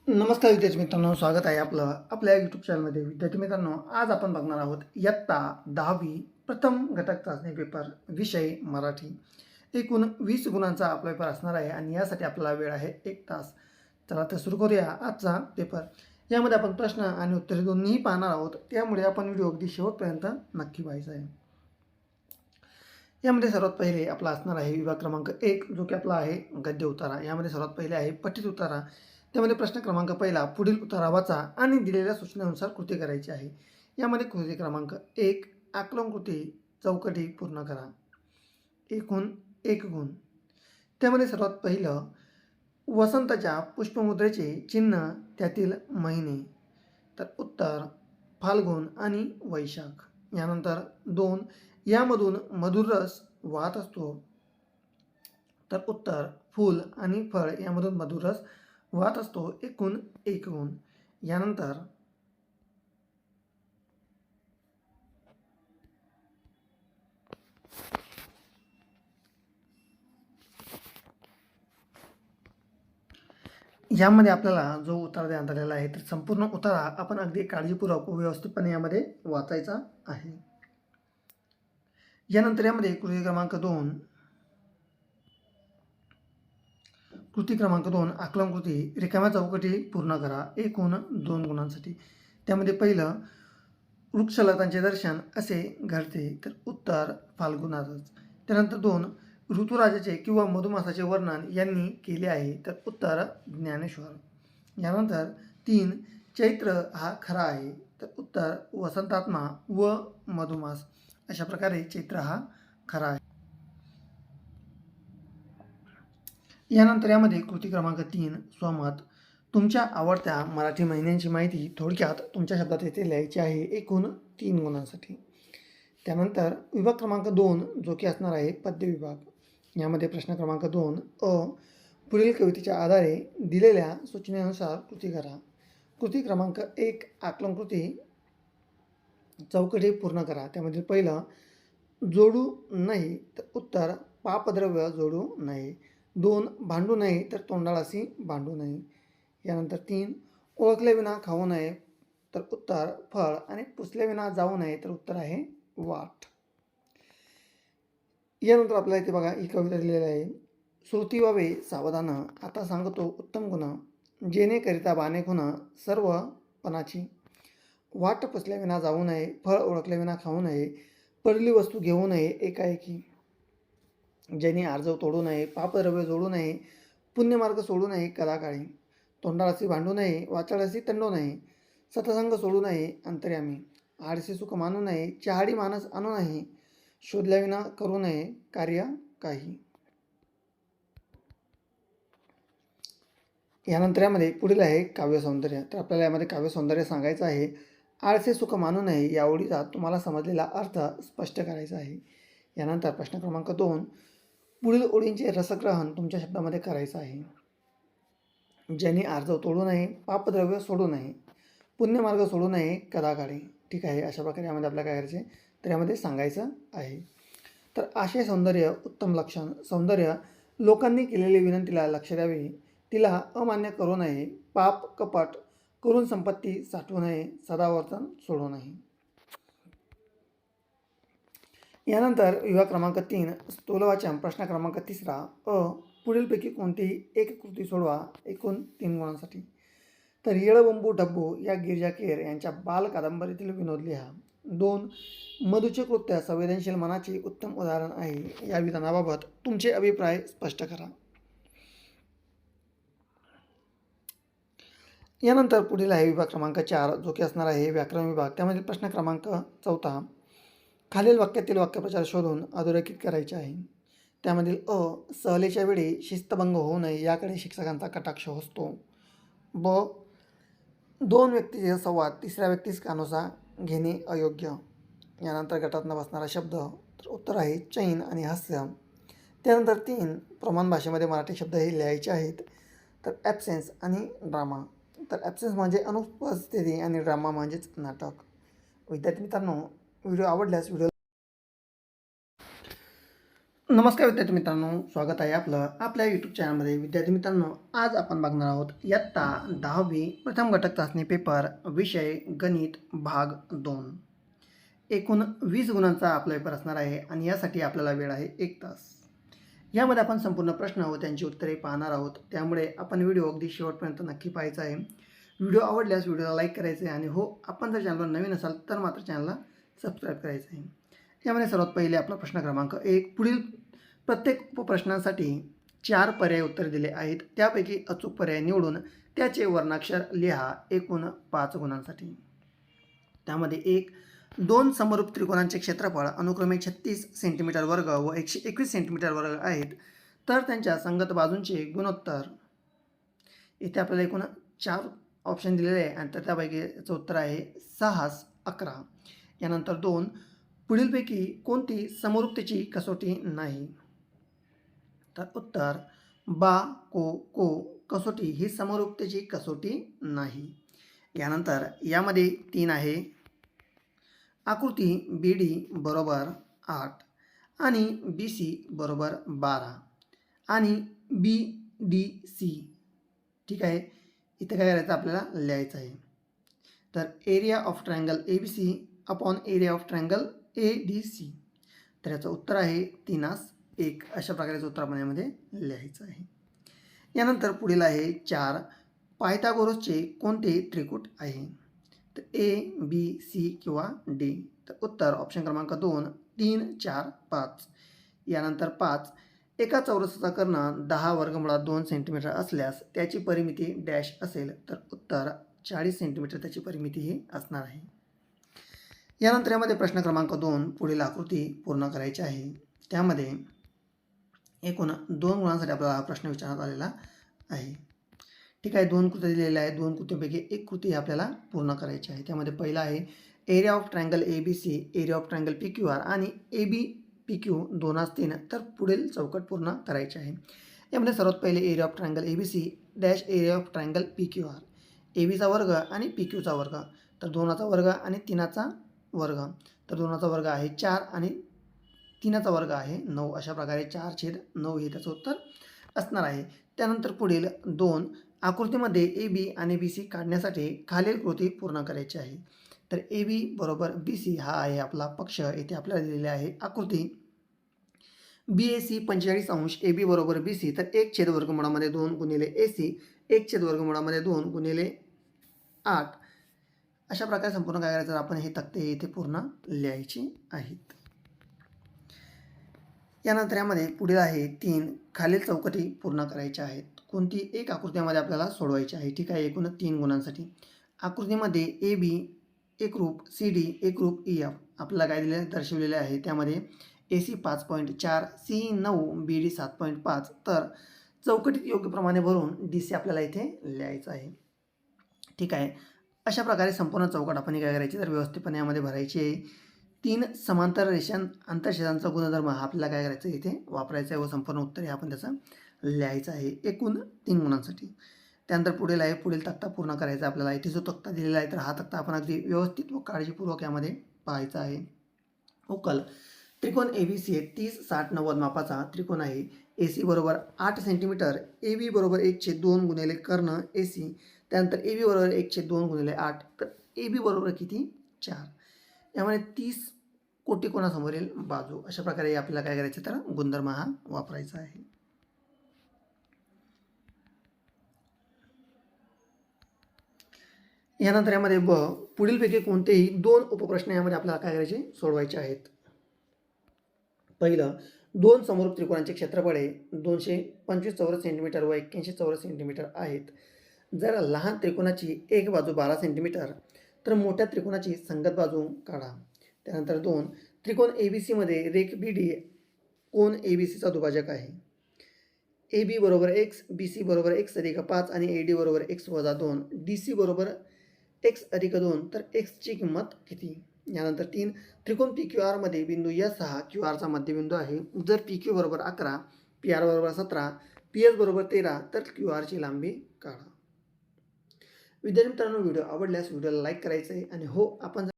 नमस्कार विद्यार्थी मित्रांनो, स्वागत आहे आपल्या यूट्यूब चॅनलमध्ये. विद्यार्थी मित्रांनो, आज आपण बघणार आहोत इयत्ता 10वी प्रथम घटक चाचणी पेपर विषय मराठी. एकूण 20 गुणांचा आपला पेपर असणार आहे आणि यासाठी आपल्याला वेळ आहे 1 तास. चला तर सुरू करूया आजचा पेपर. यामध्ये आपण प्रश्न आणि उत्तरे दोन्हीही पाहणार आहोत, त्यामुळे आपण व्हिडिओ अगदी शेवटपर्यंत नक्की पाहायचा आहे. यामध्ये सर्वात पहिले आपला असणार आहे विभाग क्रमांक 1, जो की आपला आहे गद्य उतारा. यामध्ये सर्वात पहिले आहे पठित उतारा. त्यामध्ये प्रश्न क्रमांक पहिला, पुढील उतारा वाचा आणि दिलेल्या सूचनेनुसार कृती करायची आहे. यामध्ये कृती क्रमांक 1, आकलन कृती चौकटी पूर्ण करा. एकूण 1 गुण. त्यामध्ये सर्वात पहिलं, वसंताच्या पुष्पमुद्रेचे चिन्ह त्यातील महिने. तर उत्तर फाल्गुन आणि वैशाख. यानंतर 2, यामधून मधुर रस वाहत असतो. तर उत्तर फूल आणि फळ यामधून मधुर रस वाहत असतो. एकूण 1 गुण. यानंतर यामध्ये आपल्याला जो उतारा देण्यात आलेला आहे, तर संपूर्ण उतारा आपण अगदी काळजीपूर्वक व व्यवस्थितपणे यामध्ये वाचायचा आहे. यानंतर यामध्ये कृती क्रमांक 2, आकलन कृती रिकाम्या चौकटी पूर्ण करा. एकूण 2 गुणांसाठी. त्यामध्ये पहिलं, वृक्षलतांचे दर्शन असे घडते. तर उत्तर फाल्गुनातच. त्यानंतर 2, ऋतुराजाचे किंवा मधुमासाचे वर्णन यांनी केले आहे. तर उत्तर ज्ञानेश्वर. यानंतर 3, चैत्र हा खरा आहे. तर उत्तर वसंतात्मा व मधुमास. अशा प्रकारे चैत्र हा खरा आहे. यानंतर यामध्ये कृती क्रमांक 3, स्वमत. तुमच्या आवडत्या मराठी महिन्यांची माहिती थोडक्यात तुमच्या शब्दात येथे लिहायची आहे. एकूण 3 गुणांसाठी. त्यानंतर विभाग क्रमांक 2, जो की असणार आहे पद्य विभाग. यामध्ये प्रश्न क्रमांक 2, पुढील कवितेच्या आधारे दिलेल्या सूचनेनुसार कृती करा. कृती क्रमांक 1, आकलन कृती चौकटी पूर्ण करा. त्यामध्ये पहिलं, जोडू नाही. तर उत्तर पापद्रव्य जोडू नये. 2, भांडू नये. तर तोंडाळाशी भांडू नये. यानंतर 3, ओळखल्याविना खाऊ नये. तर उत्तर फळ. आणि पुसल्याविना जाऊ नये. तर उत्तर आहे वाट. यानंतर आपल्याला इथे बघा ही कविता दिलेली आहे. श्रुती व्हावे सावधान, आता सांगतो उत्तम गुण, जेणेकरिता बाणे खुण सर्वपणाची. वाट पुसल्याविना जाऊ नये, फळ ओळखल्याविना खाऊ नये, पडली वस्तू घेऊ नये एकाएकी, ज्याने आर्जव तोडू नये, पापद्रव्य जोडू नये, पुण्यमार्ग सोडू नये कदाकाळी, तोंडाळाशी भांडू नये, वाचाळाशी तंडू नये, सतसंग सोडू नये अंतर्यामी, आळशी सुख मानू नये, चहाडी मानस आणू नये, शोधल्याविना करू नये कार्य काही. यानंतर यामध्ये पुढील आहे काव्य सौंदर्य. तर आपल्याला यामध्ये काव्य सौंदर्य सांगायचं आहे. आळसे सुख मानू नये या ओळीचा तुम्हाला समजलेला अर्थ स्पष्ट करायचा आहे. यानंतर प्रश्न क्रमांक 2, पुढील ओळींचे रसग्रहण तुमच्या शब्दामध्ये करायचं आहे. ज्यांनी आर्जव तोडू नये, पापद्रव्य सोडू नये, पुण्यमार्ग सोडू नये कदाकाळी. ठीक आहे, अशा प्रकारे यामध्ये आपल्याला काय करायचे, तर यामध्ये सांगायचं आहे. तर आशय सौंदर्य उत्तम लक्षण. सौंदर्य लोकांनी केलेल्या विनंतीला लक्ष द्यावे, तिला अमान्य करू नये, पाप कपट करून संपत्ती साठवू नये, सदावर्तन सोडू नये. यानंतर विभाग क्रमांक 3, स्थूलवाचन. प्रश्न क्रमांक 3, पुढीलपैकी कोणतीही एक कृती सोडवा. एकूण 3 गुणांसाठी. तर येळबंबू डब्बू या गिरिजा केर यांच्या बाल कादंबरीतील विनोद लिहा. 2, मधुचे कृत्य संवेदनशील मनाचे उत्तम उदाहरण आहे. या विधानाबाबत तुमचे अभिप्राय स्पष्ट करा. यानंतर पुढील आहे विभाग क्रमांक 4, जो की असणार आहे व्याकरण विभाग. त्यामध्ये प्रश्न क्रमांक 4, खालील वाक्यातील वाक्यप्रचार शोधून अधोरेखित करायचे आहे. त्यामधील सहलीच्या वेळी शिस्तभंग होऊ नये याकडे शिक्षकांचा कटाक्ष असतो. 2 व्यक्तीचे संवाद तिसऱ्या व्यक्तीस कानोसा घेणे अयोग्य. यानंतर गटात न बसणारा शब्द. तर उत्तर आहे चैन आणि हास्य. त्यानंतर 3, प्रमाण भाषेमध्ये मराठी शब्द हे लिहायचे आहेत. तर ॲब्सेन्स आणि ड्रामा. तर ॲब्सेन्स म्हणजे अनुपस्थिती आणि ड्रामा म्हणजेच नाटक. विद्यार्थी मित्रांनो, व्हिडिओ आवडल्यास नमस्कार विद्यार्थी मित्रांनो, स्वागत आहे आपलं आपल्या यूट्यूब चॅनलमध्ये. विद्यार्थी मित्रांनो, आज आपण बघणार आहोत इयत्ता 10वी प्रथम घटक चाचणी पेपर विषय गणित भाग 2. एकूण 20 गुणांचा आपला पेपर असणार आहे आणि यासाठी आपल्याला वेळ आहे 1 तास. यामध्ये आपण संपूर्ण प्रश्न व त्यांची उत्तरे पाहणार आहोत, त्यामुळे आपण व्हिडिओ अगदी शेवटपर्यंत नक्की पाहायचा आहे. व्हिडिओ आवडल्यास व्हिडिओला लाईक करायचे आणि हो, आपण जर चॅनलवर नवीन असाल तर मात्र चॅनलला सबस्क्राईब करायचं आहे. यामध्ये सर्वात पहिले आपला प्रश्न क्रमांक 1. पुढील प्रत्येक उपप्रश्नांसाठी 4 पर्याय उत्तर दिले आहेत. त्यापैकी अचूक पर्याय निवडून त्याचे वर्णाक्षर लिहा एकूण 5 गुणांसाठी. त्यामध्ये 1. 2 समरूप त्रिकोणांचे क्षेत्रफळ अनुक्रमे 36 सेंटीमीटर वर्ग व 121 सेंटीमीटर वर्ग आहेत, तर त्यांच्या संगत बाजूंचे गुणोत्तर. इथे आपल्याला एकूण 4 ऑप्शन दिलेले आहे आणि त्यापैकी याचं उत्तर आहे 6 11. यानंतर 2. पुढीलपैकी कोणती समरूपतेची कसोटी नाही. तर उत्तर बा को कसोटी ही समरूपतेची कसोटी नाही. यानंतर यामध्ये 3 आहे. आकृती BD बरोबर 8 आणि BC बरोबर 12 आणि BDC. ठीक आहे, इथे काय करायचं आपल्याला लिहायचं आहे. तर area of triangle ABC upon area of triangle ADC. तर याचं उत्तर आहे 3:1. अशा प्रकारचं उत्तर आपण यामध्ये लिहायचं आहे. यानंतर पुढील आहे 4. पायथागोरसचे कोणते त्रिकूट आहे. तर ABC किंवा D. तर उत्तर ऑप्शन क्रमांक 2 3 4 5. यानंतर 5. एका चौरसाचा कर्ण 10 वर्गमुळात 2 सेंटीमीटर असल्यास त्याची परिमिती डॅश असेल. तर उत्तर 40 सेंटीमीटर त्याची परिमिती ही असणार आहे. यानंतर यामध्ये प्रश्न क्रमांक 2. पुढील आकृती पूर्ण करायची आहे. त्यामध्ये एकूण 2 गुणांसाठी आपल्याला हा प्रश्न विचारण्यात आलेला आहे. ठीक आहे, 2 कृती दिलेल्या आहेत. 2 कृतीपैकी एक कृती आपल्याला पूर्ण करायची आहे. त्यामध्ये पहिला आहे area of triangle ABC, area of triangle PQR आणि ABPQ 2:3. तर पुढील चौकट पूर्ण करायची आहे. यामध्ये सर्वात पहिले area of triangle ABC dash area of triangle PQR. ABचा वर्ग आणि PQचा वर्ग. तर 2चा वर्ग आणि 3चा वर्ग. तर 2चा वर्ग आहे 4 आणि 3चा वर्ग आहे 9. अशा प्रकारे 4/9 हे त्याचं उत्तर असणार आहे. त्यानंतर पुढील 2. आकृतीमध्ये AB आणि BC काढण्यासाठी खालील कृती पूर्ण करायची आहे. तर AB बरोबर BC हा आहे आपला पक्ष. येथे आपल्याला दिलेले आहे आकृती. BAC 45 अंश, AB बरोबर BC. तर 1/वर्गमुळामध्ये 2 गुणिले AC 1/वर्गमुळामध्ये 2 गुणिले 8. अशा प्रकारे संपूर्ण काय करायचं, आपण हे तक्ते इथे पूर्ण लिहायचे आहेत. यानंतर यामध्ये पुढील आहे 3. खालील चौकटी पूर्ण करायच्या आहेत. कोणती एक आकृतीमध्ये आपल्याला सोडवायची आहे. ठीक आहे, एकूण 3 गुणांसाठी. आकृतीमध्ये AB एकरूप, CD एकरूप, EF आपल्याला काय दिले दर्शवलेले आहे. त्यामध्ये AC 5.4, CE 9, BD 7.5. तर चौकटीत योग्य प्रमाणे भरून DC आपल्याला इथे लिहायचं आहे. ठीक आहे, अशा प्रकारे संपूर्ण चौकट आपण काय करायची, तर व्यवस्थितपणे यामध्ये भरायची आहे. 3 समांतर रेषां आंतरछेदांचा गुणधर्म हा आपल्याला काय करायचं इथे वापरायचा आहे व संपूर्ण उत्तर हे आपण त्याचं लिहायचं आहे एकूण 3 गुणांसाठी. त्यानंतर पुढील आहे पुढील तक्ता पूर्ण करायचा आपल्याला. इथे जो तक्ता दिलेला आहे तर हा तक्ता आपण अगदी व्यवस्थित व काळजीपूर्वक यामध्ये पाहायचा आहे. उकल त्रिकोण ABC 30 60 90 मापाचा त्रिकोण आहे. AC बरोबर 8 सेंटीमीटर, AB बरोबर 1/2 गुणिले कर्ण AC. त्यानंतर AB बरोबर 1/2 गुणिले 8. तर AB बरोबर किती 4. यामध्ये 30 कोटिकोणासमोरील बाजू. अशा प्रकारे आपल्याला काय करायचं, तर गुणधर्म हा वापरायचा आहे. यानंतर यामध्ये पुढीलपैकी कोणतेही 2 उपप्रश्न यामध्ये आपल्याला काय करायचे सोडवायचे आहेत. पहिलं 2 समरूप त्रिकोणांचे क्षेत्रफळ 225 चौरस सेंटीमीटर व 81 चौरस सेंटीमीटर आहेत. जर लहान त्रिकोणाची एक बाजू 12 सेंटीमीटर तर मोठ्या त्रिकोणाची संगत बाजू काढा. त्यानंतर 2. त्रिकोण ABC मध्ये रेख BD कोण ABCचा दुभाजक आहे. AB बरोबर x, BC बरोबर x अधिक 5 आणि AD बरोबर x वजा 2, DC बरोबर x अधिक 2. तर x ची किंमत किती. यानंतर 3. त्रिकोण PQR मध्ये बिंदू S हा QRचा मध्यबिंदू आहे. जर PQ बरोबर 11, PR बरोबर 17, PS बरोबर 13 तर QRची लांबी काढा. विद्यार्थी मित्रांनो, व्हिडिओ आवडल्यास व्हिडिओला लाईक करायचं आहे आणि हो, आपण